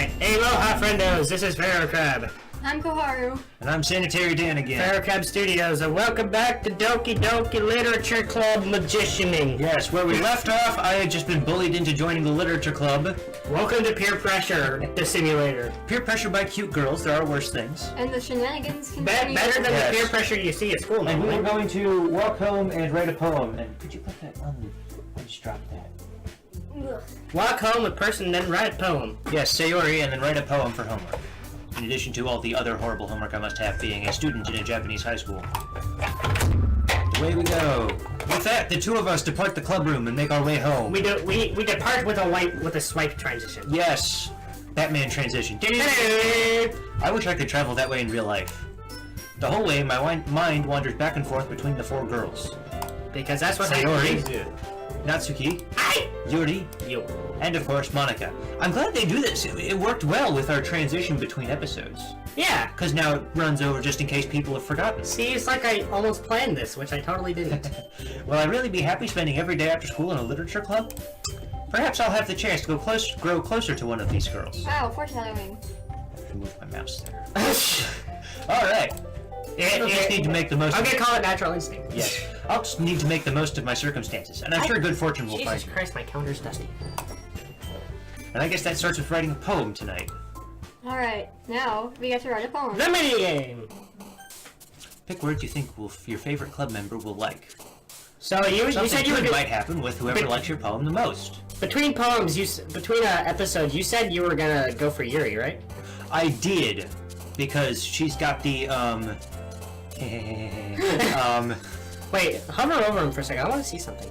Alright, aloha friendos, this is Pharaoh Crab. I'm Koharu. And I'm Sanitary Dan again. Pharaoh Crab Studios, and welcome back to Doki Literature Club Magicianing. Yes, where we left off, I had just been bullied into joining the literature club. Welcome to Peer Pressure, the simulator. Peer pressure by cute girls, there are worse things. And the shenanigans continue. Better than Yes. the peer pressure you see at school. And we normally. were going to walk home and write a poem. And could you put that on? I just dropped that. Ugh. Walk home with person, then write a poem. Yes, say Yuri and then write a poem for homework. In addition to all the other horrible homework I must have being a student in a Japanese high school. Away we go. With that, the two of us depart the club room and make our way home. We depart with a swipe transition. Yes. Batman transition. I wish I could travel that way in real life. The whole way, my mind wanders back and forth between the four girls. Because that's what Sayori. they do. Natsuki, Hi! Yuri, You. and of course Monica. I'm glad they do this. It worked well with our transition between episodes. Yeah. Because now it runs over just in case people have forgotten. See, it's like I almost planned this, which I totally didn't. Will I really be happy spending every day after school in a literature club? Perhaps I'll have the chance to grow closer to one of these girls. Wow, foreshadowing. I have to move my mouse there. Alright. I just need to make the most I'm of gonna call it natural instinct. Yes. I'll just need to make the most of my circumstances, and I'm sure good fortune will find Jesus me. Christ, my counter's dusty. And I guess that starts with writing a poem tonight. Alright, now we get to write a poem. The minigame! Pick words you think your favorite club member will like. So you Something said you were good gonna, might happen with whoever But- likes your poem the most. between poems, between episodes, you said you were gonna go for Yuri, right? I did, because she's got the, Wait, hover over him for a second. I want to see something.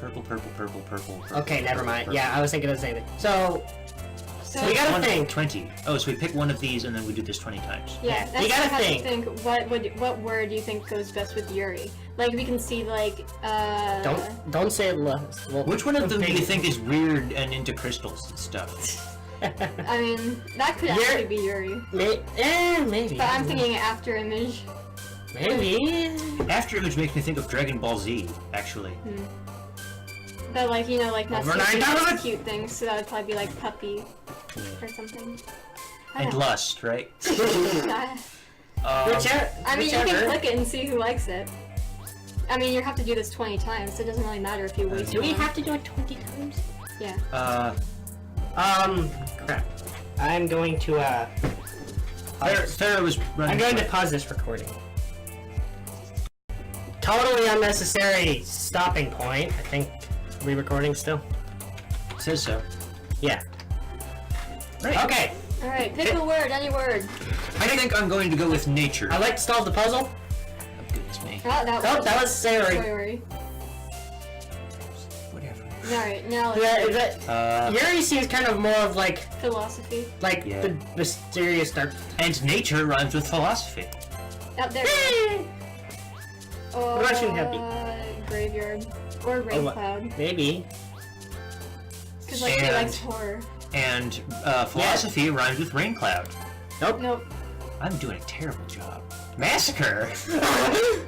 purple. Okay, never mind. Yeah, I was thinking of the same thing. So So, we gotta think. 20. Oh, so we pick one of these and then we do this 20 times. yeah, that's You gotta how to think. what word do you think goes best with Yuri? Like, we can see, like, Don't say it less. Well, Which one of them do you think is weird and into crystals and stuff? I mean, that could actually be Yuri. Maybe. But I'm thinking after image. Maybe. After Image makes me think of Dragon Ball Z, actually. But, like, you know, like, not Over so 9,000? cute things, so that would probably be, like, puppy or something. I And don't know. Lust, right? Whichever. I mean, you can click it and see who likes it. I mean, you have to do this 20 times, so it doesn't really matter if you waste Do we one. have to do it 20 times? Yeah. Crap. I'm going to, Pharaoh was running. I'm going to pause this recording. Totally unnecessary stopping point. I think. Are we recording still? Says so. Yeah. Right. Okay. Alright, pick a word, any word. I think I'm going to go with nature. I'd like to solve the puzzle. Oh, goodness me. Oh, That was Sayori. Sorry. Whatever. Alright, now let's Yuri seems kind of more of like philosophy. Yeah. the mysterious dark. And nature rhymes with philosophy. Out there. What about you, Happy? Graveyard. Or rain Oh, cloud. Maybe. Because, like, she And- likes horror. And philosophy rhymes with rain cloud. Nope. I'm doing a terrible job. Massacre!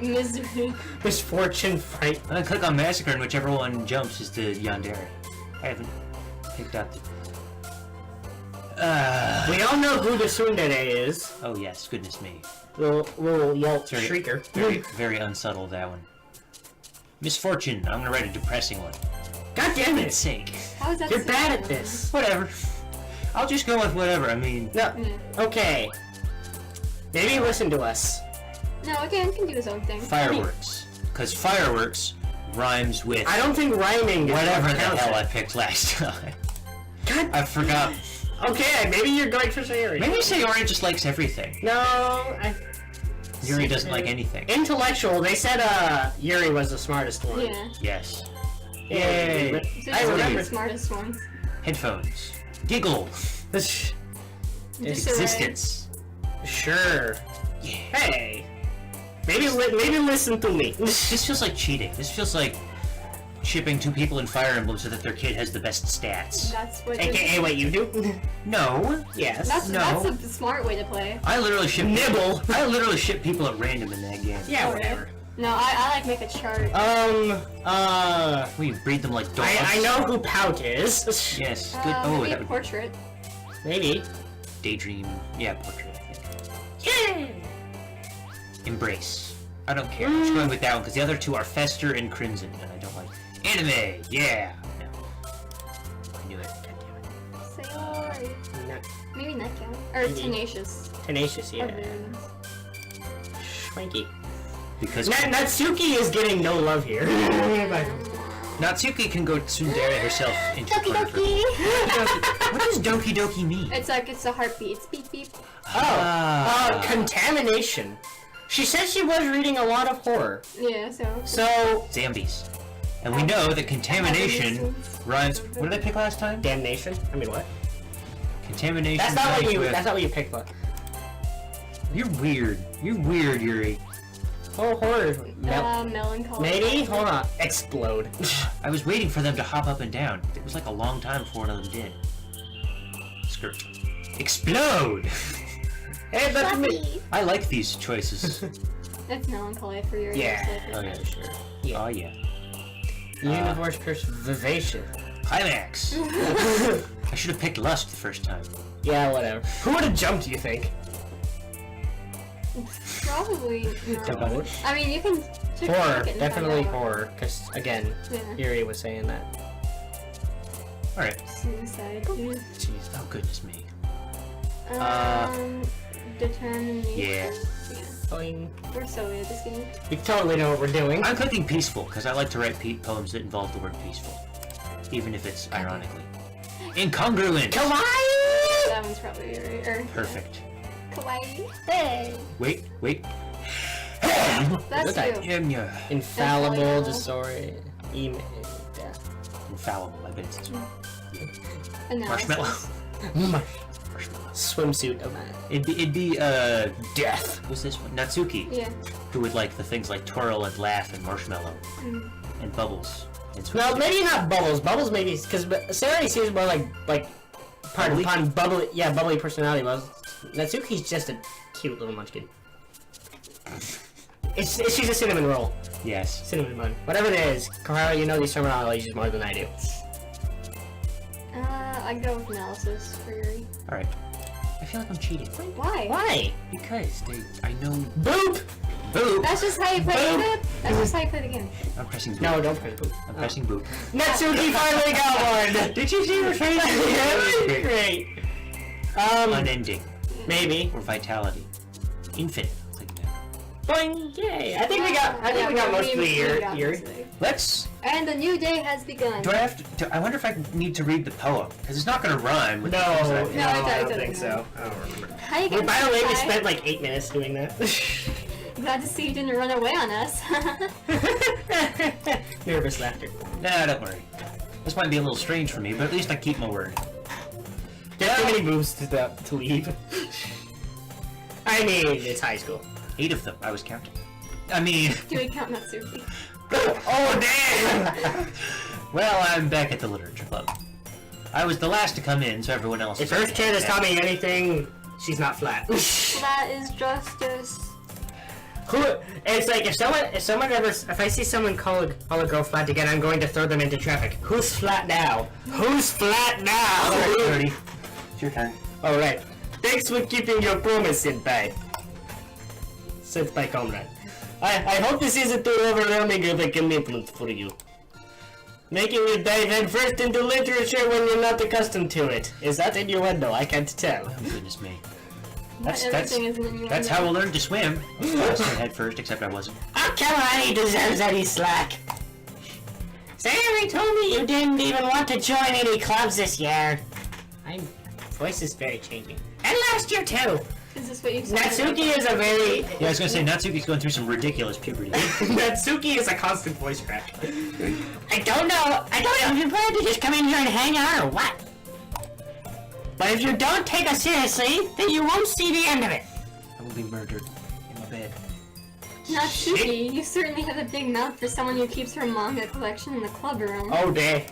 Misery. Misfortune, fright. I'm gonna click on massacre and whichever one jumps is the yandere. I haven't picked up the... We all know who the tsundere is. Oh yes, goodness me. Little yelp Very- shrieker. Very, very unsubtle, that one. Misfortune. I'm gonna write a depressing one. God damn For it! sake. How is that You're so bad bad? at this. Whatever. I'll just go with whatever. I mean... No. Yeah. Okay. Maybe listen to us. No, again, he can do his own thing. Fireworks. Because fireworks rhymes with... I don't think rhyming is whatever what the counts hell I it. picked last time. God. I forgot. Okay, maybe you're going for Sayori. Maybe Sayori just likes everything. No, Yuri doesn't like anything. Intellectual. They said Yuri was the smartest one. Yeah. Yes. Yay. So I just remember. the smartest ones. Headphones. Giggle. Just Existence. Sure. Yeah. Hey. Maybe listen to me. This feels like cheating. This feels like shipping two people in Fire Emblem so that their kid has the best stats. That's what. AKA what you do. No. Yes. That's No. that's a smart way to play. I literally ship Nibble. I literally ship people at random in that game. Yeah, Oh, whatever. No, I like make a chart. We breed them like dogs. I know who Pout is. Yes. Good. Oh, Maybe that a would... portrait. Maybe. Daydream, yeah, portrait, I think. Yeah! Embrace. I don't care. I'm just going with that one because the other two are Fester and Crimson, and I don't like. Anime, yeah! No. I knew it. God damn it. Sailor. No. Maybe Nightgown. Or Maybe. Tenacious. Tenacious, Or yeah. Villains. Schwanky. Because Natsuki is getting no love here. Natsuki can go tsundere herself into Doki Clover. Doki! What does Doki Doki mean? It's like, it's a heartbeat. It's beep beep. Contamination. She said she was reading a lot of horror. Yeah, so. So, Zombies. And we know that contamination rhymes. What did I pick last time? damnation? I mean, what? Contamination. That's not rhymes what you. with- That's not what you picked. But You're weird. You're weird, Yuri. oh, horror. Melancholy. Maybe. Hold on. Explode. I was waiting for them to hop up and down. It was like a long time before one of them did. Skirt. Explode! Hey, that's me. Fluffy. I like these choices. It's melancholy for your Yeah. Oh yeah, sure. Yeah. Oh yeah. Universe curse vivacious. Climax! I should have picked Lust the first time. Yeah, whatever. Who would have jumped? You think? Probably not. Don't. I mean, you can check Horror, it and definitely find out. horror. Because again, Yeah. Yuri was saying that. Alright. Suicide. Jeez. Oh goodness me. Determination. Yeah. Yeah. Boing. We're so good at this game. We totally know what we're doing. I'm clicking peaceful because I like to write poems that involve the word peaceful. Even if it's ironically. Incongruent! Kawaii! That one's probably right. Or, Perfect. Kawaii. Hey. Wait. That's that? you. Infallible. Infallible, Infallible. disorder, email. Yeah. I bet it's Analysis. marshmallow. Marshmallow. Swimsuit of that. It'd be Death. who's this one? Natsuki. Yeah. Who would like the things like twirl and laugh and marshmallow Mm. and bubbles and Well, swimsuit. maybe not bubbles. Bubbles maybe because Sarah seems more like pardon Bubbly? bubbly. Yeah, bubbly personality. Well, Natsuki's just a cute little munchkin. She's a cinnamon roll. Yes. Cinnamon bun. Whatever it is, Koharu, you know these terminologies more than I do. I'd go with analysis for Yuri. Alright. I feel like I'm cheating. Why? Why? Because I know. Boop! Boop! That's just how you play Boom. it. That's just how you play the game. I'm pressing boop. No, don't press boop. I'm pressing boop. Natsuki finally got one! Did you see her face? Yeah, great. Unending. Maybe. Or vitality. Infinite. I'll take that. Boing! Yay! I think we got most of the year. Let's. And the new day has begun. Do I have to? I wonder if I need to read the poem because it's not going to rhyme. With the things that I picked. No, I it don't doesn't. think so. I don't remember. How you Well, gonna by the way, we survive? spent like 8 minutes doing that. Glad to see you didn't run away on us. Nervous laughter. Nah, don't worry. This might be a little strange for me, but at least I keep my word. There's too many moves to leave. I mean, it's high school. 8 of them. I was counting. I mean. Do we count Natsuki? Oh damn! Well, I'm back at the literature club. I was the last to come in, so everyone else. If is Earth Kid has taught me anything, she's not flat. That is justice. Who? It's like if I see someone call a girl flat again, I'm going to throw them into traffic. Who's flat now? Who's flat now? Alright, 30. It's your turn. All right. Thanks for keeping your promise, Senpai. Said my comrade. I hope this isn't too overwhelming of a commitment for you. Making you dive head first into literature when you're not accustomed to it. Is that innuendo? I can't tell. Oh goodness me. Not everything is in That's how we'll learn to swim. I was blasting head first, except I wasn't. Oh, come on, he deserves any slack. Sarah told me you didn't even want to join any clubs this year. My voice is very changing. And last year, too. Is this what you said? Natsuki is a very... Yeah, I was gonna say Natsuki's going through some ridiculous puberty. Natsuki is a constant voice crack. I don't know if you plan to just come in here and hang out or what. But if you don't take us seriously, then you won't see the end of it. I will be murdered in my bed. Natsuki, you certainly have a big mouth for someone who keeps her manga collection in the club room. Oh, day.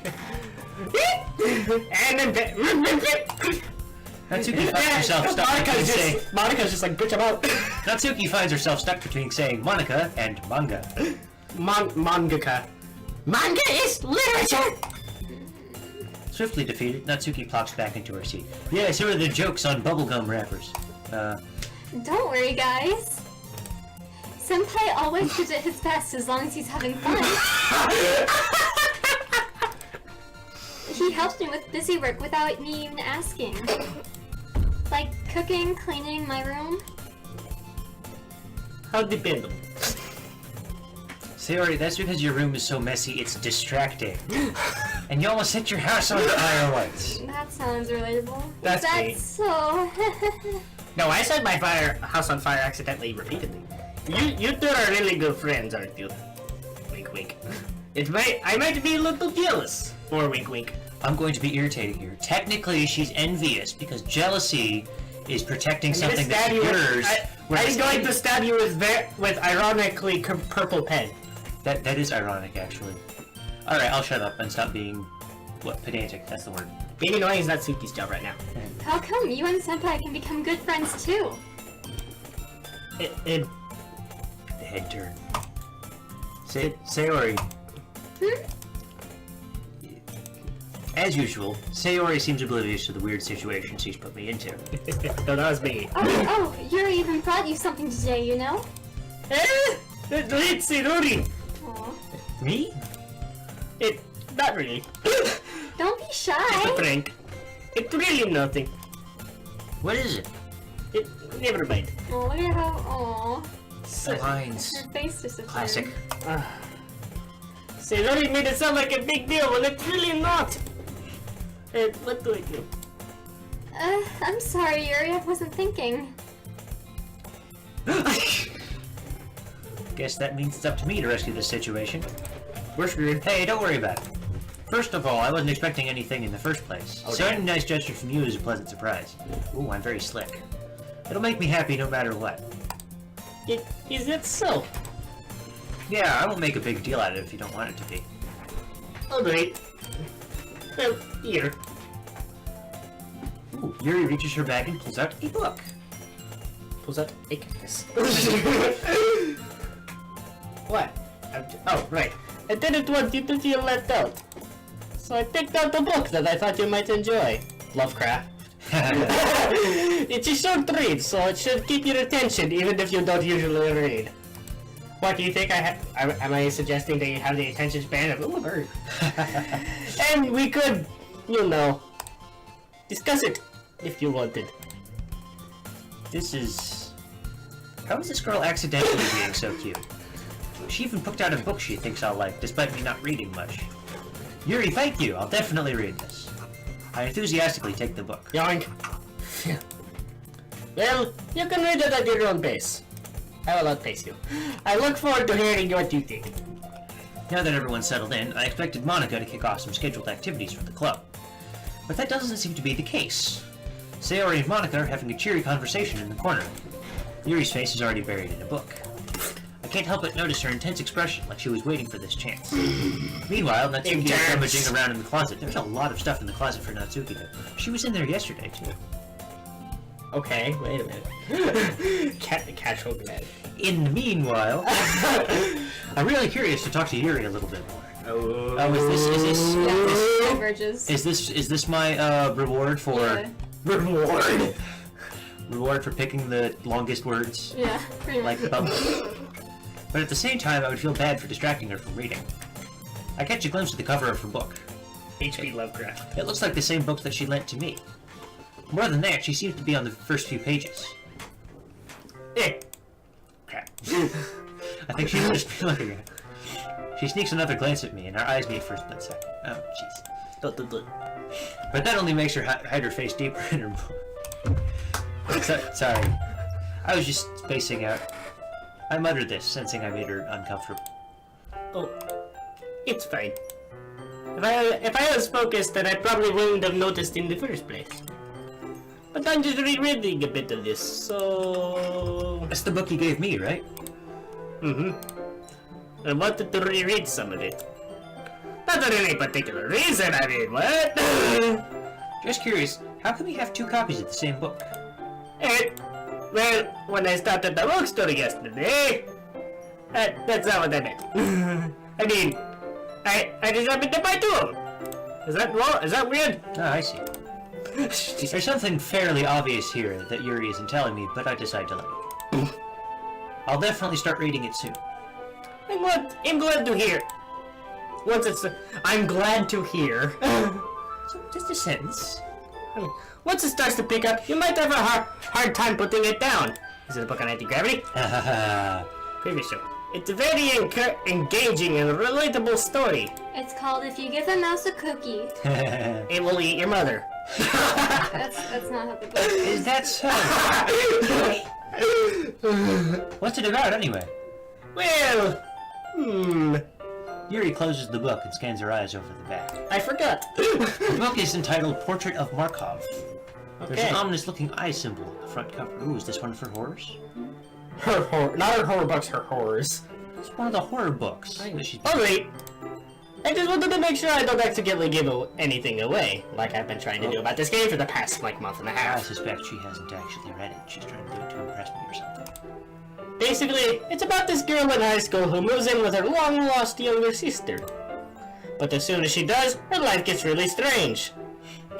And then... Natsuki finds herself stuck between saying... Monica's just like, bitch, I'm out. Natsuki finds herself stuck between saying Monica and manga. Mangaka. Manga is literature! Swiftly defeated, Natsuki plops back into her seat. Yes, here are the jokes on bubblegum wrappers. Don't worry, guys. Senpai always gives it his best as long as he's having fun. He helps me with busy work without me even asking. Like cooking, cleaning my room. How dependable. Sayori, that's because your room is so messy, it's distracting. And you almost set your house on fire once. That sounds relatable. That's me. That's so... No, I set my house on fire accidentally repeatedly. You two are really good friends, aren't you? Wink wink. I might be a little jealous. Or wink wink. I'm going to be irritating here. Technically, she's envious because jealousy is protecting something that's yours. I'm going to stab you with ironically purple pen. That is ironic, actually. Alright, I'll shut up and stop being... pedantic, that's the word. Being annoying is Natsuki's job right now. How come you and Senpai can become good friends too? The head turn. Sayori. As usual, Sayori seems oblivious to the weird situation she's put me into. So that was me. Oh, Yuri even brought you something today, you know? It's Yuri! Aw. Me? Not really. Don't be It's a shy! prank. It's really nothing. What is it? Never mind. Oh, look at how... Aww. The lines. Her face disappeared. Classic. Sayori made it sound like a big deal when it's really not. What do I do? I'm sorry, Yuri, I wasn't thinking. Guess that means it's up to me to rescue this situation. We're screwed. Hey, don't worry about it. First of all, I wasn't expecting anything in the first place. So any nice gesture from you is a pleasant surprise. Ooh, I'm very slick. It'll make me happy no matter what. Is that so? Yeah, I won't make a big deal out of it if you don't want it to be. Alright. Well, here. Ooh, Yuri reaches her bag and pulls out a book. Pulls out a cactus. What? Oh, right. I didn't want you to feel left out. So I picked out a book that I thought you might enjoy. Lovecraft. It's a short read, so it should keep your attention even if you don't usually read. What do you think am I suggesting that you have the attention span of a bird? And we could, you know, discuss it if you wanted. How is this girl accidentally being so cute? She even picked out a book she thinks I'll like, despite me not reading much. Yuri, thank you! I'll definitely read this. I enthusiastically take the book. Yoink. Well, you can read it at your own pace. I will outpace you. I look forward to hearing what you think. Now that everyone's settled in, I expected Monica to kick off some scheduled activities for the club. But that doesn't seem to be the case. Sayori and Monica are having a cheery conversation in the corner. Yuri's face is already buried in a book. I can't help but notice her intense expression, like she was waiting for this chance. Meanwhile, Natsuki is rummaging around in the closet. There's a lot of stuff in the closet for Natsuki, though. She was in there yesterday, too. Okay, wait a minute. Catch open it. In the meanwhile, I'm really curious to talk to Yuri a little bit more. Oh, Is this my reward for reward? Reward for picking the longest words? Yeah, pretty much. Like bubbles. But at the same time, I would feel bad for distracting her from reading. I catch a glimpse of the cover of her book. H.P. Lovecraft. It looks like the same book that she lent to me. More than that, she seems to be on the first few pages. Crap. I think she's just looking at it. She sneaks another glance at me, and our eyes meet for a split second. Oh, jeez. But that only makes her hide her face deeper in her book. Sorry. I was just spacing out. I muttered this, sensing I made her uncomfortable. Oh, it's fine. If I was focused, then I probably wouldn't have noticed in the first place. But I'm just rereading a bit of this, so... That's the book you gave me, right? Mm-hmm. I wanted to reread some of it. Not for any particular reason, I mean, what? Just curious, how can we have two copies of the same book? Well, when I stopped at the bookstore yesterday... That's not what I meant. I mean, I just happened to buy two of them. Is that weird? Oh, I see. There's something fairly obvious here that Yuri isn't telling me, but I decide to let it. I'll definitely start reading it soon. I'm glad to hear. I'm glad to hear. Just a sentence. Once it starts to pick up, you might have a hard time putting it down. Is it a book on anti-gravity? Previous show. It's a very engaging and relatable story. It's called If You Give a Mouse a Cookie. It will eat your mother. That's not how the book is. Is that so? What's it about, anyway? Well, Yuri closes the book and scans her eyes over the back. I forgot. The book is entitled Portrait of Markov. There's Okay. an ominous-looking eye symbol on the front cover. Ooh, is this one for horrors? Not her horror books, her horrors. It's one of the horror books. Oh wait. I just wanted to make sure I don't accidentally give anything away, like I've been trying to do about this game for the past, month and a I half. suspect she hasn't actually read it. She's trying to do it to impress me or something. Basically, it's about this girl in high school who moves in with her long-lost younger sister. But as soon as she does, her life gets really strange.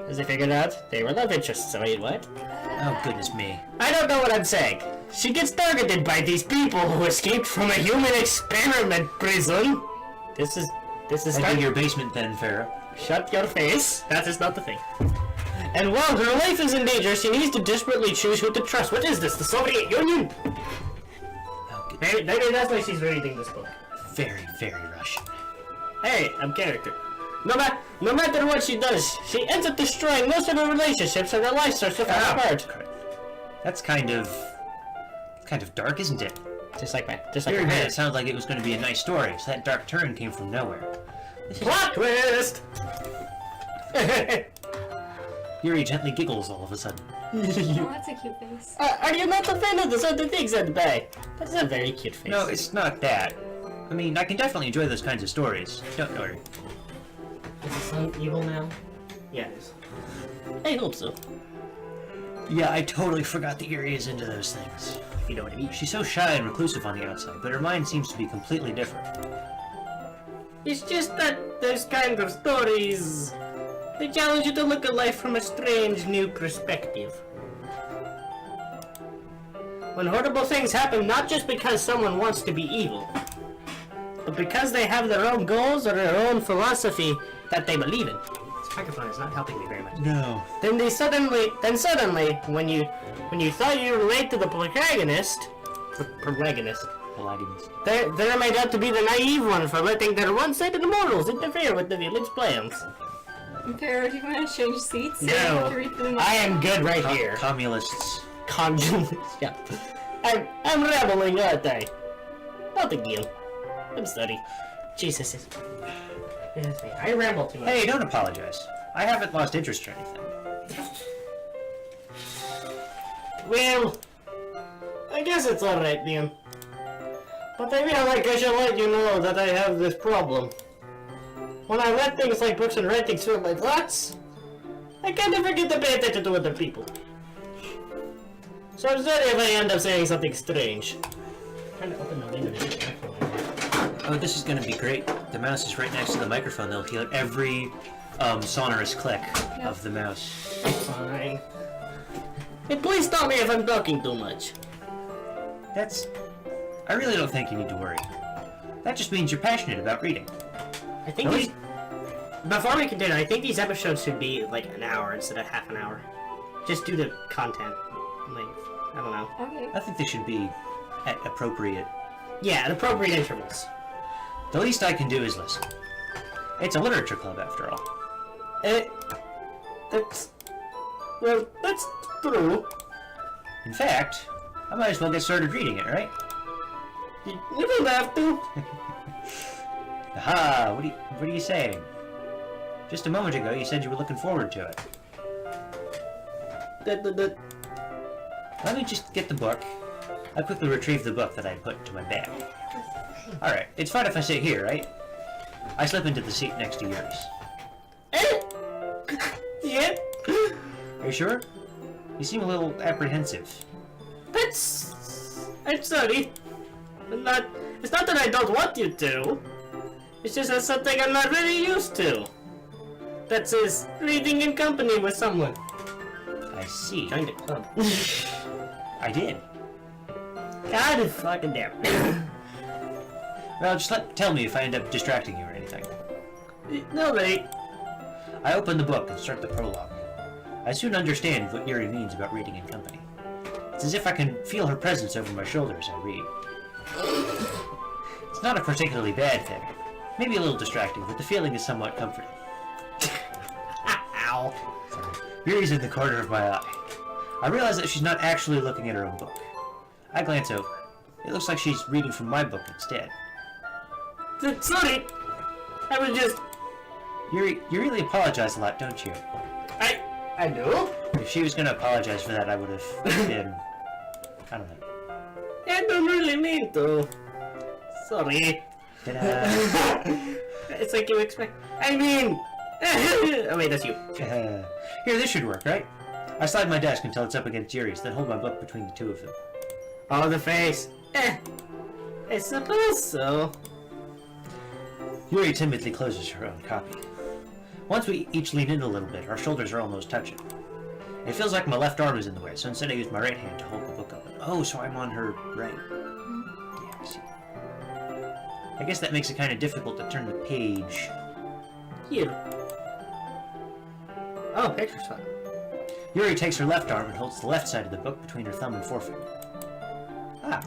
As I figured out, they were love interests, so wait, what? Oh, goodness me. I don't know what I'm saying. She gets targeted by these people who escaped from a human experiment prison. This is I dig your basement then, Pharaoh. Shut your face. That is not the thing. And while her life is in danger, she needs to desperately choose who to trust. What is this? The Soviet Union? Oh, goodness. Maybe that's why she's reading this book. Very, very Russian. Hey, I'm character. No matter what she does, she ends up destroying most of her relationships and her life starts to fall apart. That's kind of dark, isn't it? Just like Yuri my made head. it sound like it was going to be a nice story, so that dark turn came from nowhere. Plot twist! Yuri gently giggles all of a sudden. Oh, that's a cute face. Are you not a fan of the certain things that bay? That's a very cute face. No, it's not that. I mean, I can definitely enjoy those kinds of stories. Don't worry. Is the sun evil now? Yeah, it is. I hope so. Yeah, I totally forgot that Yuri is into those things. If you know what I mean. She's so shy and reclusive on the outside, but her mind seems to be completely different. It's just that those kind of stories, they challenge you to look at life from a strange new perspective. When horrible things happen not just because someone wants to be evil, but because they have their own goals or their own philosophy that they believe in. This microphone is not helping me very much. No. Then suddenly, when you thought you relate to the protagonist, they're made out to be the naive one for letting their one-sided morals interfere with the village plans. Pharaoh, do you want to change seats? So No, you have to read through them? I am good right here. Communists. Yeah. I'm rambling, aren't I? Not again. I'm studying. Jesus. I ramble too much. Hey, don't apologize. I haven't lost interest or anything. Well, I guess it's alright then. But I feel like I should let you know that I have this problem. When I let things like books and writing fill my thoughts, I kind of forget to pay attention to other people. So I'm sorry if I end up saying something strange. I'm trying to open the window. Oh, this is gonna be great. The mouse is right next to the microphone. They'll hear every sonorous click of the mouse. Fine. Hey, please stop me if I'm talking too much. I really don't think you need to worry. That just means you're passionate about reading. I think Really? before we continue, I think these episodes should be like an hour instead of half an hour. Just due to content length. I don't know. Okay. I think they should be at appropriate. Yeah, at appropriate intervals. The least I can do is listen. It's a literature club, after all. That's true. In fact, I might as well get started reading it, right? You don't have to. Aha! What are you saying? Just a moment ago, you said you were looking forward to it. Let me just get the book. I quickly retrieved the book that I put into my bag. Alright, it's fine if I sit here, right? I slip into the seat next to yours. Yeah. Are you sure? You seem a little apprehensive. I'm sorry. It's not that I don't want you to. It's just that's something I'm not really used to. that says reading in company with someone. I see. Join the club. I did. God fucking damn it. Well, just tell me if I end up distracting you or anything. No, mate. I open the book and start the prologue. I soon understand what Yuri means about reading in company. It's as if I can feel her presence over my shoulder as I read. It's not a particularly bad thing. Maybe a little distracting, but the feeling is somewhat comforting. Ow. Sorry. Yuri's in the corner of my eye. I realize that she's not actually looking at her own book. I glance over. It looks like she's reading from my book instead. Sorry. I was just... Yuri, you really apologize a lot, don't you? I know. If she was going to apologize for that, I would have been... I don't know. I don't really mean to. Sorry. Ta-da. It's like you expect. I mean... oh wait, that's you. Here, this should work, right? I slide my desk until it's up against Yuri's, then hold my book between the two of them. Oh, the face. I suppose so. Yuri timidly closes her own copy. Once we each lean in a little bit, our shoulders are almost touching. It feels like my left arm is in the way, so instead I use my right hand to hold the book open. Oh, so I'm on her right. Yeah, I see. I guess that makes it kind of difficult to turn the page. Here. Oh, picture's fun. Yuri takes her left arm and holds the left side of the book between her thumb and forefinger. Ah.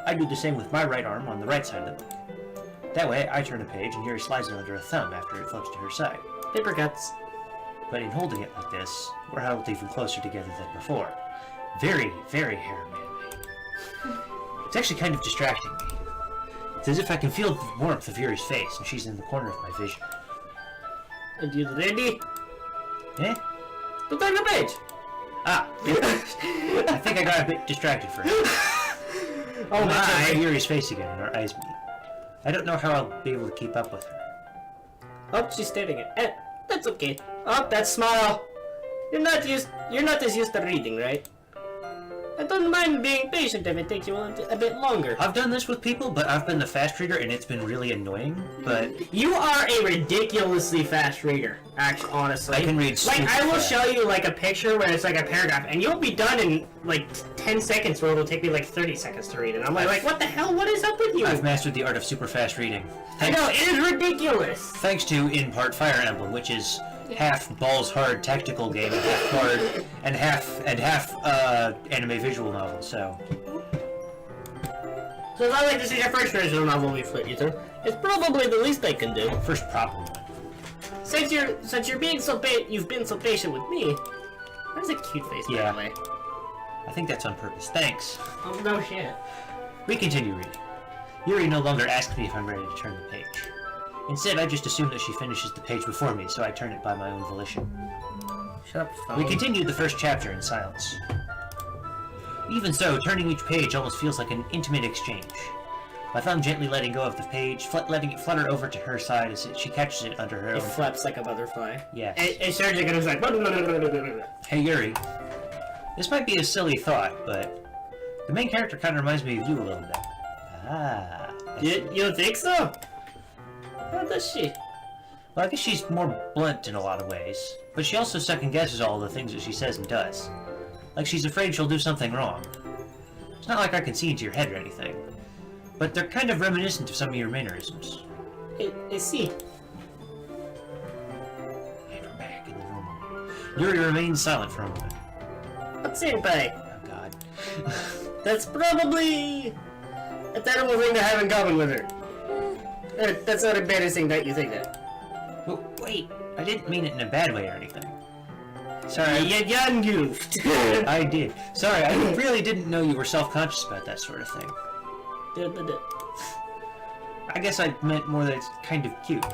I do the same with my right arm on the right side of the book. That way, I turn a page and Yuri slides it under her thumb after it flips to her side. Paper cuts. But in holding it like this, we're held even closer together than before. Very, very hair-man. It's actually kind of distracting me. It's as if I can feel the warmth of Yuri's face, and she's in the corner of my vision. Are you ready? Eh? To turn the page. Ah! I think I got a bit distracted for a minute. Oh I my! Yuri's face again, and our eyes meet. I don't know how I'll be able to keep up with her. Oh, she's staring at. That's okay. Oh, that smile. You're not as used to reading, right? I don't mind being patient if it takes you a bit longer. I've done this with people, but I've been the fast reader, and it's been really annoying. But You are a ridiculously fast reader, actually, honestly. I can read Like, super I will fast. show you, like, a picture where it's, like, a paragraph, and you'll be done in, like, 10 seconds, where it'll take me, like, 30 seconds to read it. I'm like, what the hell? What is up with you? I've mastered the art of super fast reading. I know, it is ridiculous. Thanks to, in part, Fire Emblem, which is half balls hard tactical game and half card and half anime visual novel. So So it's not like this is your first visual novel we flip you through. It's probably the least I can do. first proper one. Since you're being so you've been so patient with me. That's a cute face, by Yeah. the way. I think that's on purpose. Thanks. Oh no shit. We continue reading. Yuri no longer asks me if I'm ready to turn the page. Instead, I just assume that she finishes the page before me, so I turn it by my own volition. Shut up, phone. We continue the first chapter in silence. Even so, turning each page almost feels like an intimate exchange. My thumb gently letting go of the page, letting it flutter over to her side as she catches it under her It own. flaps like a butterfly. Yes. And Sergio goes like. Hey Yuri, this might be a silly thought, but the main character kind of reminds me of you a little bit. Ah. You think so? How does she? Well, I guess she's more blunt in a lot of ways, but she also second guesses all the things that she says and does. Like she's afraid she'll do something wrong. It's not like I can see into your head or anything, but they're kind of reminiscent of some of your mannerisms. I see. And we're back in the normal. Yuri remains silent for a moment. But senpai, Oh god. that's probably a terrible thing to have in common with her. That's not embarrassing that you think that. Well, wait, I didn't mean it in a bad way or anything. Sorry, You young goofed. I did. Sorry, I really didn't know you were self-conscious about that sort of thing. I guess I meant more that it's kind of cute.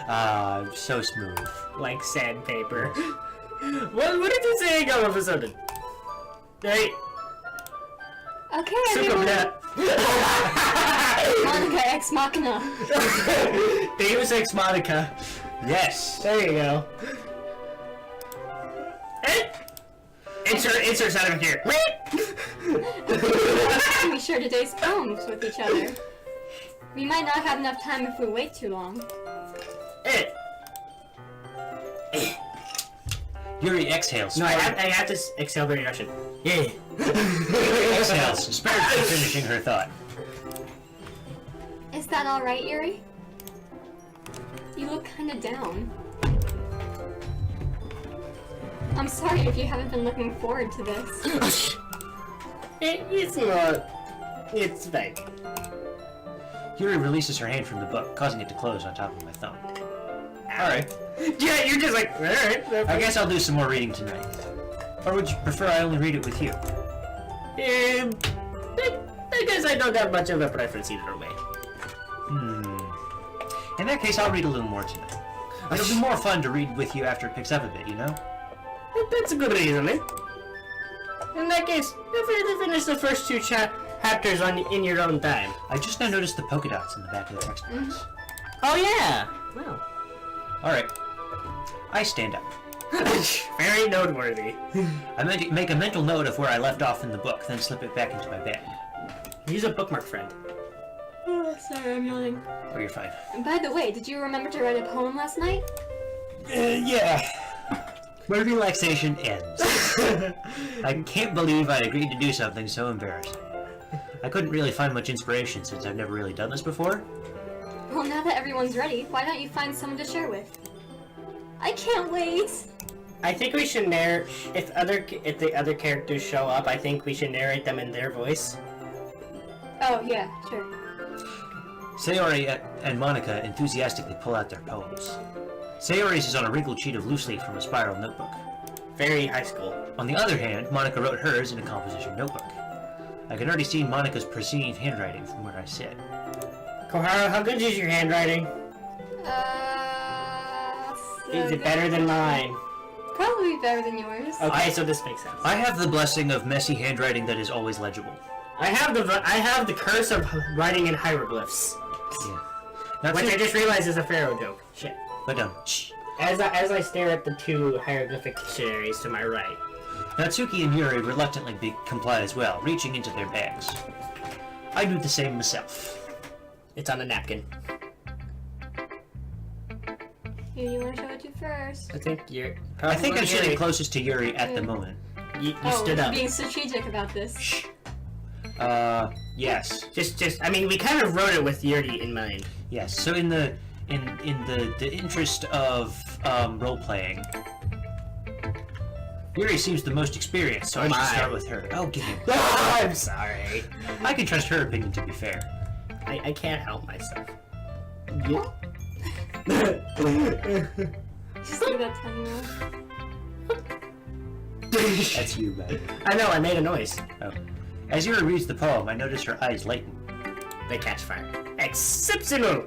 Ah, so smooth. Like sandpaper. What did you say all of a sudden? Hey, Okay, super everyone. bad. Monica Ex Machina. Deus Ex Monica. Yes! There you go. Hey! Insert sound of here. We share today's poems with each other. We might not have enough time if we wait too long. Yuri exhales. No, I have to exhale very Russian. Yeah. Yuri exhales, spared from finishing her thought. Is that alright, Yuri? You look kinda down. I'm sorry if you haven't been looking forward to this. It's not. It's fake. Yuri releases her hand from the book, causing it to close on top of my thumb. Alright. Yeah, you're just like, alright. I guess I'll do some more reading tonight. Or would you prefer I only read it with you? I guess I don't have much of a preference either way. In that case, I'll read a little more tonight. It'll be more fun to read with you after it picks up a bit, you know? That's a good reasoning. In that case, feel free to finish the first two chapters in your own time. I just now noticed the polka dots in the back of the textbooks. Oh yeah! Well. Alright. I stand up. Very noteworthy. I make a mental note of where I left off in the book, then slip it back into my bag. Use a bookmark, friend. Oh, sorry, I'm yawning. Oh, you're fine. And by the way, did you remember to write a poem last night? Yeah. My relaxation ends. I can't believe I agreed to do something so embarrassing. I couldn't really find much inspiration since I've never really done this before. Well, now that everyone's ready, why don't you find someone to share with? I can't wait! I think we should narrate if the other characters show up. I think we should narrate them in their voice. Oh, yeah, sure. Sayori and Monica enthusiastically pull out their poems. Sayori's is on a wrinkled sheet of loose leaf from a spiral notebook. Very high school. On the other hand, Monica wrote hers in a composition notebook. I can already see Monica's pristine handwriting from where I sit. Koharu, how good is your handwriting? Is it better than mine? Probably better than yours. Okay, so this makes sense. I have the blessing of messy handwriting that is always legible. I have the curse of writing in hieroglyphs. Yeah. Now, Which I just realized is a Pharaoh joke. Shit. But shh. As I stare at the two hieroglyphic dictionaries to my right. Natsuki and Yuri reluctantly comply as well, reaching into their bags. I do the same myself. It's on a napkin. Here, you want to show it to first? I think you're. I think I'm sitting closest to Yuri at the moment. You stood up. Being strategic about this. Shh. Yes. Just. I mean, we kind of wrote it with Yuri in mind. Yes. So in the interest of role playing, Yuri seems the most experienced, so I should start with her. Oh, give me. I'm sorry. I can trust her opinion to be fair. I can't help myself. Just do that tiny one. That's you, man. I know. I made a noise. Oh. As Yuri reads the poem, I notice her eyes lighten. They catch fire. Exceptional.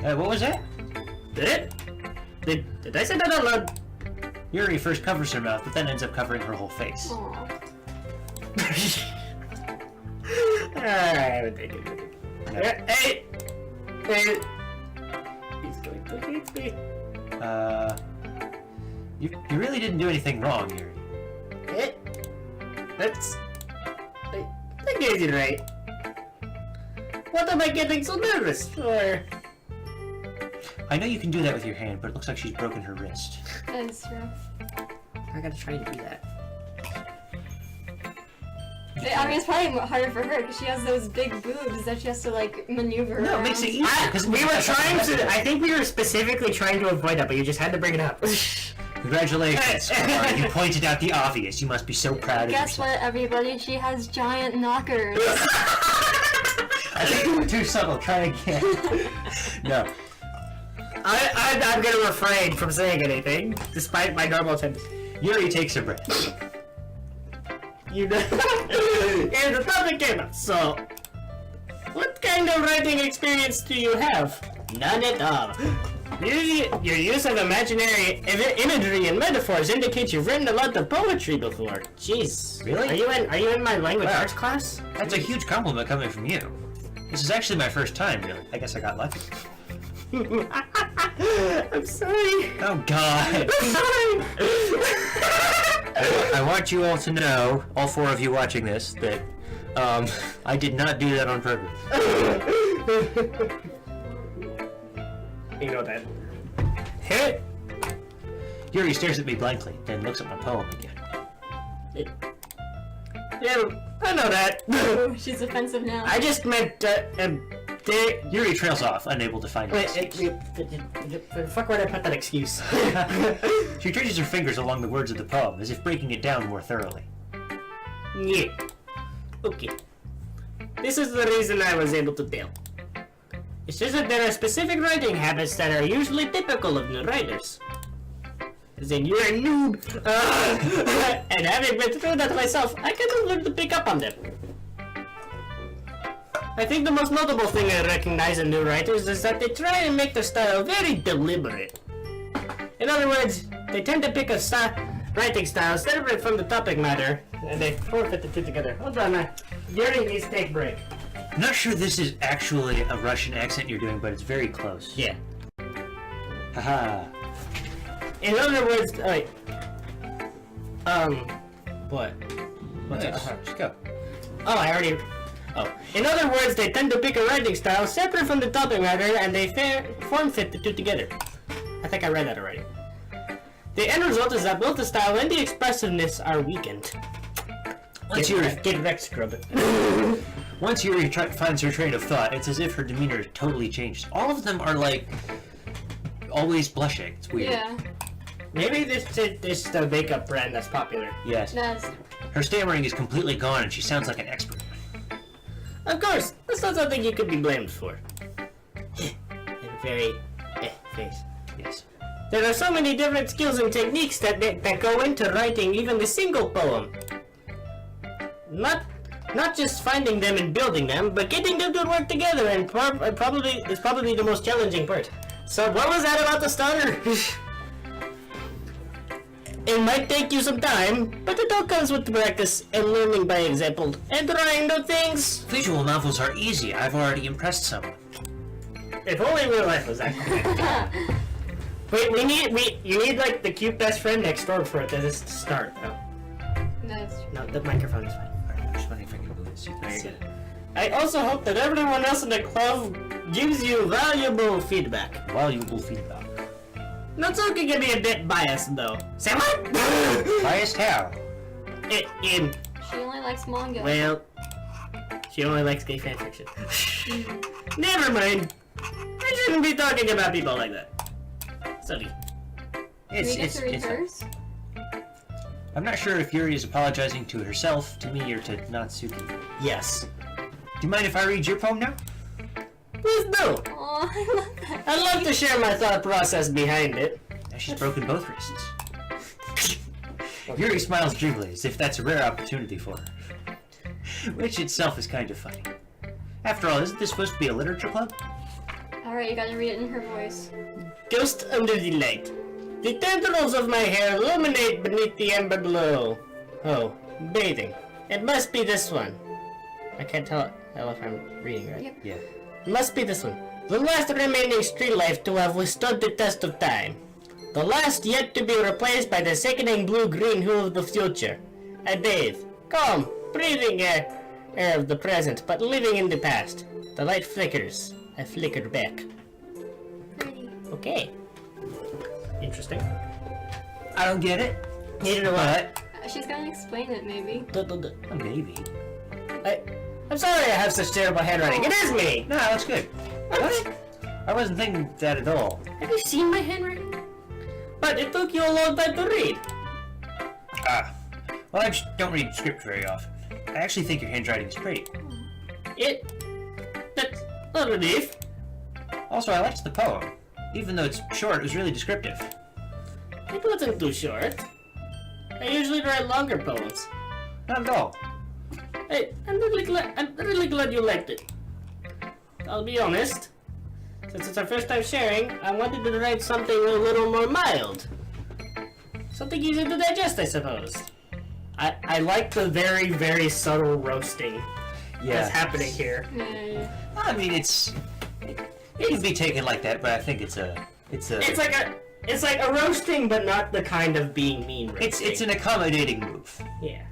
What was that? Did it? Did I say that out loud? Yuri first covers her mouth, but then ends up covering her whole face. Aww. Alright, hey! He's going to hit me. You really didn't do anything wrong, Yuri. I gave you right. What am I getting so nervous for? I know you can do that with your hand, but it looks like she's broken her wrist. That is true. I gotta try and do that. I mean, it's probably harder for her because she has those big boobs that she has to like maneuver. No, it makes it easier. We were trying to. I think we were specifically trying to avoid that, but you just had to bring it up. Congratulations, Koharu. You pointed out the obvious. You must be so proud of Guess yourself. what, everybody? She has giant knockers. I think you were too subtle. Try again. No. I'm gonna refrain from saying anything, despite my normal tendency. Yuri takes a breath. You know, and the topic came up. So, what kind of writing experience do you have? None at all. Your use of imaginary imagery and metaphors indicates you've written a lot of poetry before. Jeez. Really? Are you in my language arts class? That's a huge compliment coming from you. This is actually my first time, really. I guess I got lucky. I'm sorry. Oh, God. I'm sorry. I want you all to know, all four of you watching this, that I did not do that on purpose. You know that. Hit. Yuri stares at me blankly, then looks at my poem again. Yeah, I know that. She's offensive now. I just meant, Yuri trails off, unable to find an excuse. Fuck where'd I put that excuse? She traces her fingers along the words of the poem, as if breaking it down more thoroughly. Yeah. Okay. This is the reason I was able to tell. It's just that there are specific writing habits that are usually typical of new writers. As in, you're a noob. And having been through that myself, I kind of learned to pick up on them. I think the most notable thing I recognize in new writers is that they try and make their style very deliberate. In other words, they tend to pick a writing style separate from the topic matter, and they forfeit the two together. Hold on, man. Yuri needs to take a break. I'm not sure this is actually a Russian accent you're doing, but it's very close. Yeah. Haha. In other words, wait. What? What's Nice. Just go. Oh, I already... Oh. In other words, they tend to pick a writing style separate from the topic matter, and they form-fit the two together. I think I read that already. The end result is that both the style and the expressiveness are weakened. Get wrecked, scrub it. Once Yuri finds her train of thought, it's as if her demeanor totally changed. All of them are like... always blushing. It's weird. Yeah. Maybe this is the makeup brand that's popular. Yes. That's... Her stammering is completely gone and she sounds like an expert. Of course, that's not something you could be blamed for. And very face. Yes. There are so many different skills and techniques that go into writing even a single poem. Not just finding them and building them, but getting them to work together, and probably the most challenging part. So what was that about the starter? It might take you some time, but it all comes with practice and learning by example and trying new things. Visual novels are easy. I've already impressed someone. If only real life was that. Wait, you need like the cute best friend next door for it to just start though. That's true. No, the microphone is fine. Alright, I'm just wondering if I can move this. There you go. I also hope that everyone else in the club gives you valuable feedback. Valuable feedback. Natsuki can be a bit biased though. Say what? Biased how? She only likes manga. Well, she only likes gay fanfiction. Never mind. I shouldn't be talking about people like that. Sorry. Do we get to read hers? I'm not sure if Yuri is apologizing to herself, to me, or to Natsuki. Yes. Do you mind if I read your poem now? Please do. Oh, I love that. I'd love to share my thought process behind it. Now she's broken both wrists. Yuri smiles dreamily, as if that's a rare opportunity for her. Which itself is kind of funny. After all, isn't this supposed to be a literature club? Alright, you gotta read it in her voice. Ghost under the light. The tendrils of my hair illuminate beneath the amber glow. Oh, bathing. It must be this one. I can't tell if I'm reading right. Yep. Yeah. Must be this one. The last remaining street life to have withstood the test of time. The last yet to be replaced by the sickening blue-green hue of the future. I bathe. Calm, breathing air of the present, but living in the past. The light flickers. I flicker back. Pretty. Okay. Interesting. I don't get it. Neither do I. She's gonna explain it, maybe. Maybe. I'm sorry I have such terrible handwriting. It is me! No, that's good. What? I wasn't thinking that at all. Have you seen my handwriting? But it took you a long time to read. Ah. Well, I just don't read script very often. I actually think your handwriting is pretty. That's a relief. Also, I liked the poem. Even though it's short, it was really descriptive. It wasn't too short. I usually write longer poems. Not at all. Hey, I'm really glad you liked it. I'll be honest. Since it's our first time sharing, I wanted to write something a little more mild. Something easier to digest, I suppose. I like the very, very subtle roasting that's happening here. Yeah. I mean, it can be taken like that, but I think it's like a roasting, but not the kind of being mean roasting. it's an accommodating move. Yeah.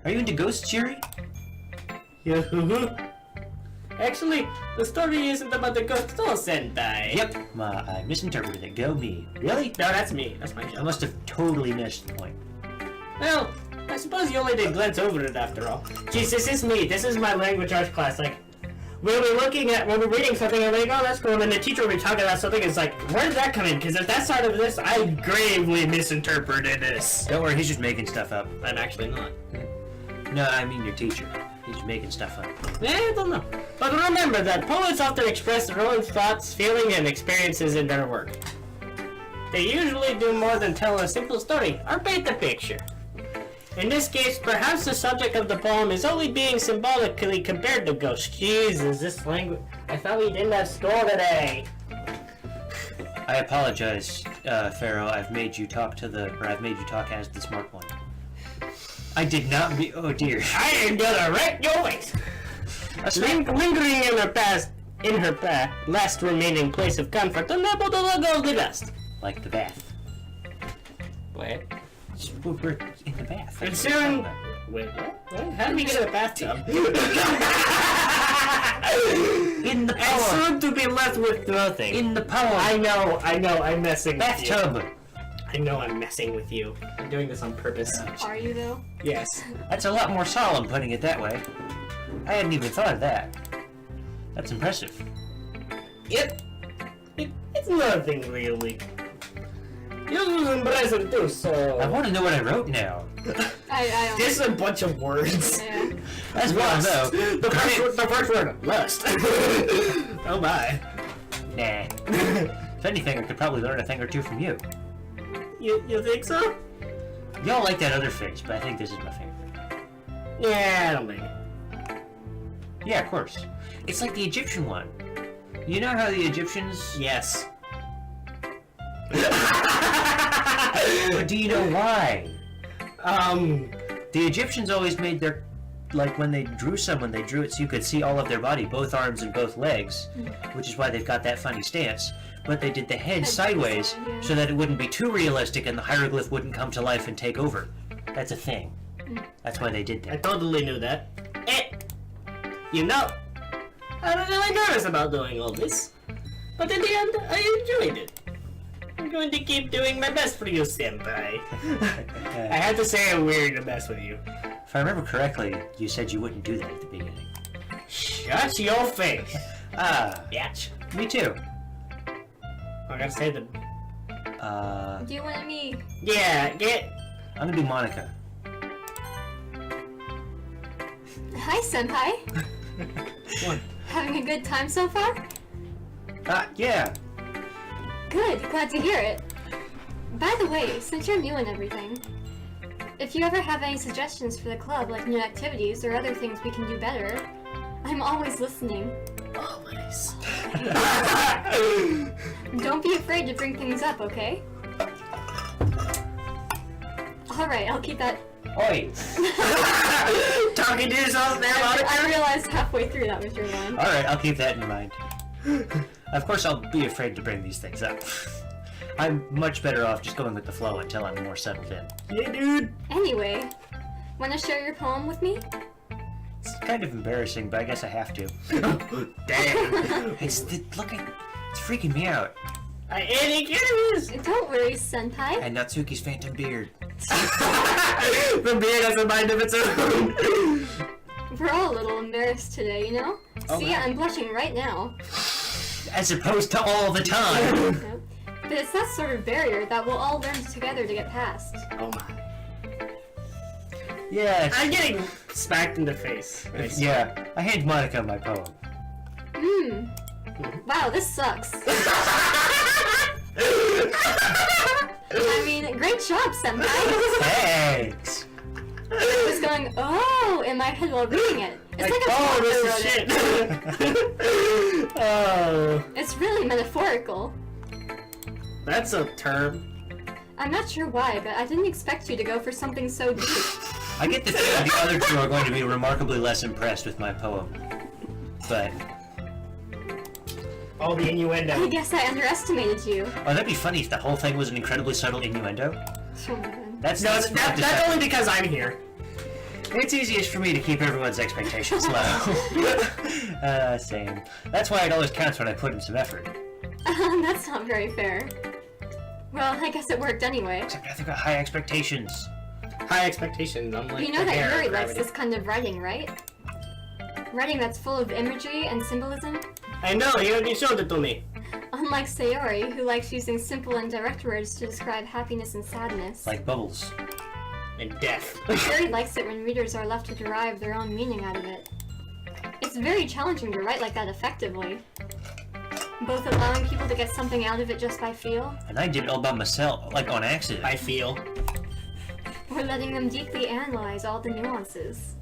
Are you into ghosts, Yuri? Yeah. Actually, the story isn't about the ghost at all, Senpai. Yep, I misinterpreted it. Go me. Really? No, that's me. That's my I job. must have totally missed the point. Well, I suppose you only did glance over it after all. Jeez, this is me. This is my language arts class. Like, we'll be reading something and we're like, oh, that's cool. And then the teacher will be talking about something. It's like, where did that come in? Because if that's part of this, I gravely misinterpreted this. Don't worry, he's just making stuff up. I'm actually not. No, I mean your teacher. He's just making stuff up. I don't know. But remember that poets often express their own thoughts, feelings, and experiences in their work. They usually do more than tell a simple story or paint a picture. In this case, perhaps the subject of the poem is only being symbolically compared to ghosts. Jesus, this language... I thought we didn't have school today. I apologize, Pharaoh. I've made you talk as the smart one. I did not be. Oh dear. I am gonna wreck your face. Lingering in her last remaining place of comfort, the nibble to the golden dust. Like the bath. What? We're in the bath. And soon. Wait, what? How did we get in a bathtub? In the And poem. soon to be left with nothing. In the poem. I know, I'm messing with you. Bathtub. I know I'm messing with you. I'm doing this on purpose. Are you though? Yes. That's a lot more solemn putting it that way. I hadn't even thought of that. That's impressive. It's nothing really. Yours was impressive too, so... I want to know what I wrote now. I don't. This is a bunch of words. Yeah. That's one though. The first word, lust. Oh my. Nah. If anything, I could probably learn a thing or two from you. You think so? Y'all like that other face, but I think this is my favorite. Yeah, I don't think it. Yeah, of course. It's like the Egyptian one. You know how the Egyptians... Yes. But do you know why? The Egyptians always made their... Like, when they drew someone, they drew it so you could see all of their body, both arms and both legs, which is why they've got that funny stance. But they did the head sideways so that it wouldn't be too realistic and the hieroglyph wouldn't come to life and take over. That's a thing. That's why they did I that. totally knew that. You know, I was really nervous about doing all this. But in the end, I enjoyed it. I'm going to keep doing my best for you, Senpai. I had to say I'm weird to mess with you. If I remember correctly, you said you wouldn't do that at the beginning. Shut your face. Ah, Bitch. me too. I gotta say the... Do you want me? Yeah, get... I'm gonna do Monica. Hi, Senpai. One. Having a good time so far? Yeah. Good, glad to hear it. By the way, since you're new and everything, if you ever have any suggestions for the club, like new activities or other things we can do better, I'm always listening. Always. Don't be afraid to bring things up, okay? Alright, I'll keep that. Oi! Talking to yourself there, Monica? I realized halfway through that was your line. Alright, I'll keep that in mind. Of course, I'll be afraid to bring these things up. I'm much better off just going with the flow until I'm more settled in. Yeah, dude. Anyway, wanna share your poem with me? It's kind of embarrassing, but I guess I have to. Damn. It's freaking me out. Any curious? Don't worry, Senpai. And Natsuki's phantom beard. The beard has a mind of its own. We're all a little embarrassed today, you know? Oh, See, man. I'm blushing right now. As opposed to all the time. Yep. But it's that sort of barrier that we'll all learn together to get past. Oh my. Yeah. I'm getting smacked in the face. Yeah. I hand Monica my poem. Wow, this sucks. I mean, great job, Senpai. Thanks. I was going, oh, in my head while reading it. It's like a oh, poet this wrote is shit. Oh. It's really metaphorical. That's a term. I'm not sure why, but I didn't expect you to go for something so deep. I get the feeling the other two are going to be remarkably less impressed with my poem. But, Oh, the I innuendo. guess I underestimated you. oh, that'd be funny if the whole thing was an incredibly subtle innuendo. Oh my god. That's No, that's that's only because I'm here. It's easiest for me to keep everyone's expectations low. Same. That's why it always counts when I put in some effort. That's not very fair. Well, I guess it worked anyway. Except I've got high expectations. High expectations, unlike You know the that air Yuri of likes gravity. this kind of writing, right? Writing that's full of imagery and symbolism. I know, you already showed it to me. Unlike Sayori, who likes using simple and direct words to describe happiness and sadness. Like bubbles. And death. Yuri likes it when readers are left to derive their own meaning out of it. It's very challenging to write like that effectively. Both allowing people to get something out of it just by feel, And I did it all by myself, like on accident. I feel. or letting them deeply analyze all the nuances.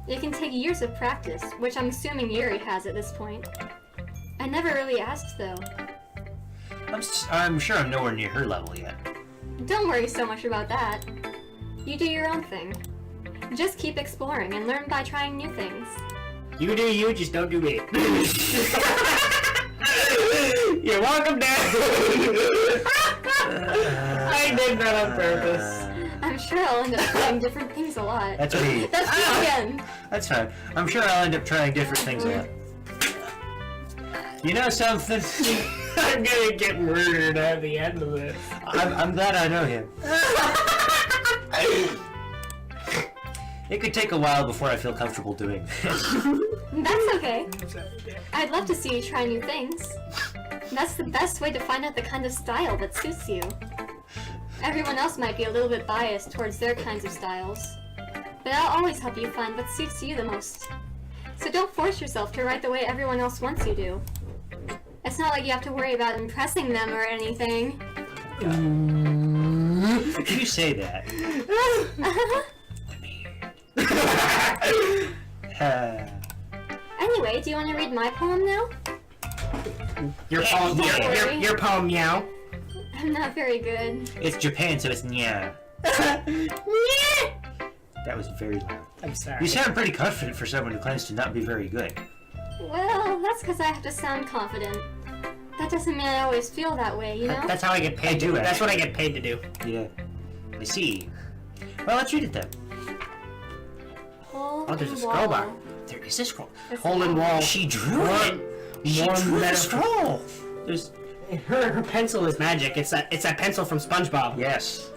It can take years of practice, which I'm assuming Yuri has at this point. I never really asked, though. I'm sure I'm nowhere near her level yet. Don't worry so much about that. You do your own thing. Just keep exploring and learn by trying new things. You do you, just don't do me. You're welcome, Dad. I did that on purpose. I'm sure I'll end up trying different things a lot. That's me. That's me again. That's fine. I'm sure I'll end up trying different things a lot. You know something? I'm gonna get murdered at the end of this. I'm glad I know him. It could take a while before I feel comfortable doing this. That's okay. I'd love to see you try new things. That's the best way to find out the kind of style that suits you. Everyone else might be a little bit biased towards their kinds of styles, but I'll always help you find what suits you the most. So don't force yourself to write the way everyone else wants you to. It's not like you have to worry about impressing them or anything. You say that. Anyway, do you want to read my poem now? Your poem, Yeah. your poem, meow. I'm not very good. It's Japan, so it's nya. That was very loud. I'm sorry. You sound pretty confident for someone who claims to not be very good. Well, that's because I have to sound confident. That doesn't mean I always feel that way, you know? That's how I get paid. I do, That's what I actually. get paid to do. Yeah. I see. Well, let's read it then. Hole Oh, there's in a scroll bar. wall. There is a scroll. That's Hole in wall. She drew One- it. She one drew the metaphor. scroll. There's her pencil is magic. It's that pencil from SpongeBob. Yes.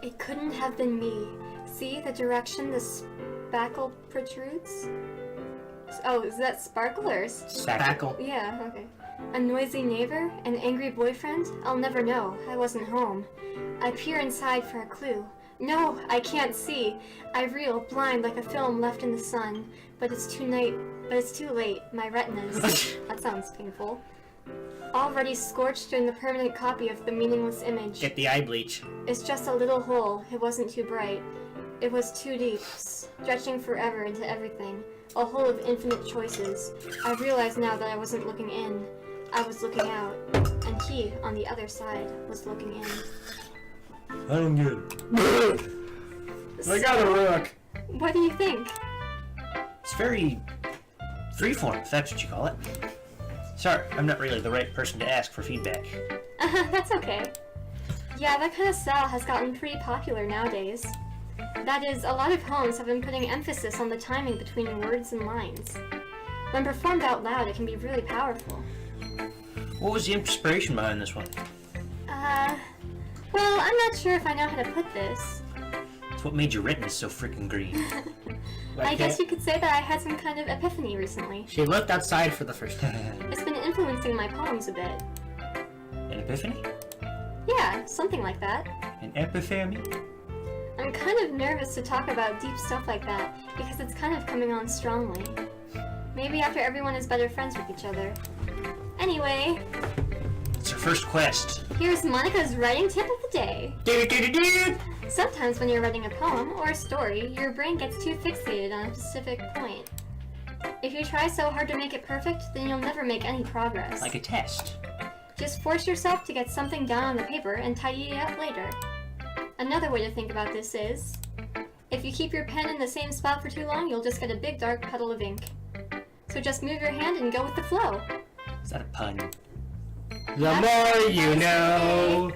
It couldn't have been me. See the direction the spackle protrudes? Oh, is that sparkle or? Spackle. Yeah, okay. A noisy neighbor? An angry boyfriend? I'll never know. I wasn't home. I peer inside for a clue. No, I can't see. I reel, blind like a film left in the sun. But it's too late. My retinas. That sounds painful. Already scorched in the permanent copy of the meaningless image. Get the eye bleach. It's just a little hole. It wasn't too bright. It was too deep, stretching forever into everything. A hole of infinite choices. I realize now that I wasn't looking in. I was looking out. And he, on the other side, was looking in. I don't get it. I got a rook. What do you think? It's very freeform, if that's what you call it. Sorry, I'm not really the right person to ask for feedback. That's okay. Yeah, that kind of style has gotten pretty popular nowadays. That is, a lot of poems have been putting emphasis on the timing between words and lines. When performed out loud, it can be really powerful. What was the inspiration behind this one? Well, I'm not sure if I know how to put this. It's what made your retinas so freaking green. I guess you could say that I had some kind of epiphany recently. She looked outside for the first time. It's been influencing my poems a bit. An epiphany? Yeah, something like that. An epiphany? I'm kind of nervous to talk about deep stuff like that, because it's kind of coming on strongly. Maybe after everyone is better friends with each other. Anyway, It's our first quest. here's Monica's writing tip of the day. Do-do-do-do-do. Sometimes when you're writing a poem or a story, your brain gets too fixated on a specific point. If you try so hard to make it perfect, then you'll never make any progress. Like a test. Just force yourself to get something down on the paper and tidy it up later. Another way to think about this is, if you keep your pen in the same spot for too long, you'll just get a big dark puddle of ink. So just move your hand and go with the flow. Is that a pun? The more you know.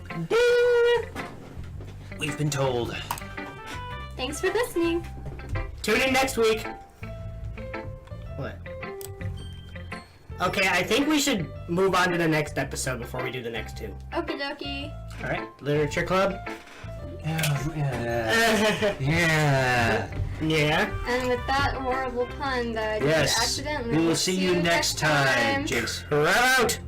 We've been told. Thanks for listening. Tune in next week. What? Okay, I think we should move on to the next episode before we do the next two. Okie dokie. Alright. Literature club? Yeah. Yeah. Yeah. And with that horrible pun that I did Yes. accidentally, We will see you next time, Jace. Right out!